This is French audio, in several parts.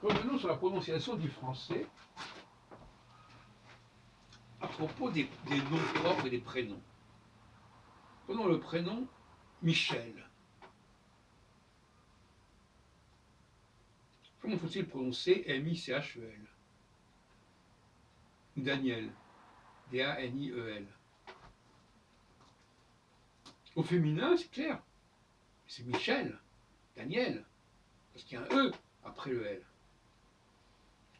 Revenons sur la prononciation du français à propos des noms propres et des prénoms. Prenons le prénom Michel. Comment faut-il prononcer M-I-C-H-E-L? Ou Daniel, D-A-N-I-E-L. Au féminin, c'est clair. C'est Michel, Daniel, parce qu'il y a un E après le L.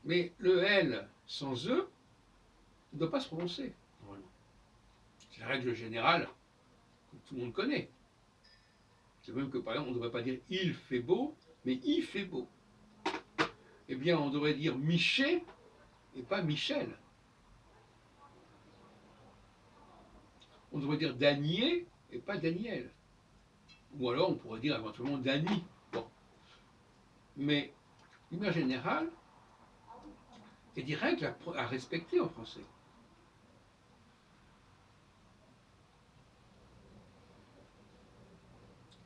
Mais le L sans E ne doit pas se prononcer, normalement. C'est la règle générale que tout le monde connaît. C'est même que, par exemple, on ne devrait pas dire il fait beau, mais il fait beau. Eh bien, on devrait dire Miché et pas Michel. On devrait dire Danier et pas Daniel. Ou alors, on pourrait dire éventuellement Dany. Bon. Mais, d'une manière générale, il y a des règles à respecter en français.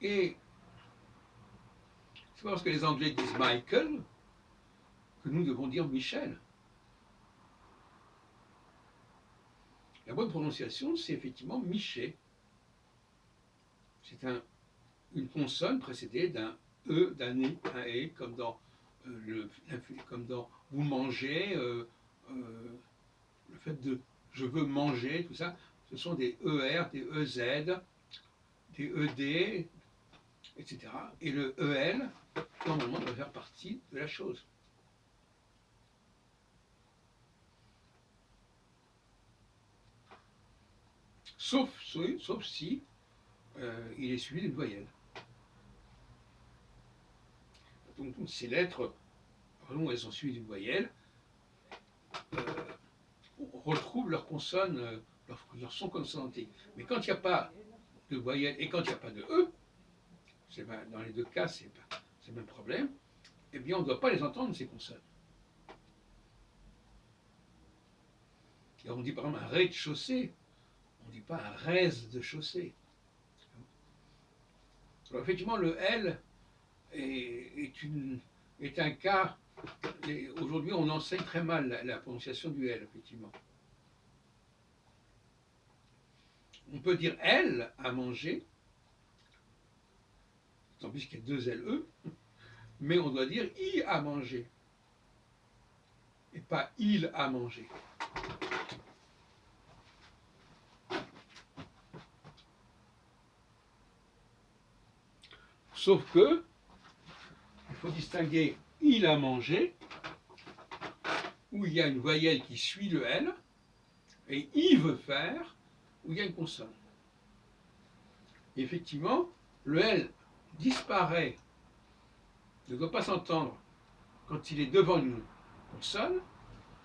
Et c'est pas parce que les Anglais disent Michael que nous devons dire Michel. La bonne prononciation, c'est effectivement Miché. C'est une consonne précédée d'un E, d'un E, un E, comme dans vous mangez, le fait de je veux manger, tout ça, ce sont des ER, des EZ, des ED, etc. Et le EL, normalement, doit faire partie de la chose. Sauf si il est suivi d'une voyelle. Donc ces lettres, elles sont suivies d'une voyelle, retrouvent leur consonne, leur son consonantique. Mais quand il n'y a pas de voyelle et quand il n'y a pas de E, dans les deux cas, c'est le même problème, eh bien on ne doit pas les entendre, ces consonnes. Et on dit par exemple un rez-de-chaussée, on ne dit pas un rez de chaussée. Alors effectivement, le L est un cas, aujourd'hui on enseigne très mal la prononciation du L, effectivement. On peut dire elle à manger, tant plus qu'il y a deux LE, mais on doit dire il a mangé, et pas il a mangé. Sauf que, il faut distinguer il a mangé, où il y a une voyelle qui suit le L, et il veut faire, où il y a une consonne. Et effectivement, le L disparaît, ne doit pas s'entendre quand il est devant une consonne,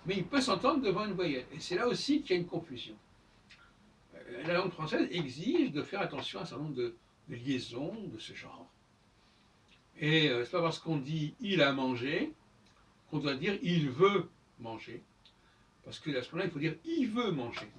mais il peut s'entendre devant une voyelle. Et c'est là aussi qu'il y a une confusion. La langue française exige de faire attention à un certain nombre de liaisons de ce genre. Et c'est pas parce qu'on dit il a mangé qu'on doit dire il veut manger. Parce que à ce moment-là, il faut dire il veut manger.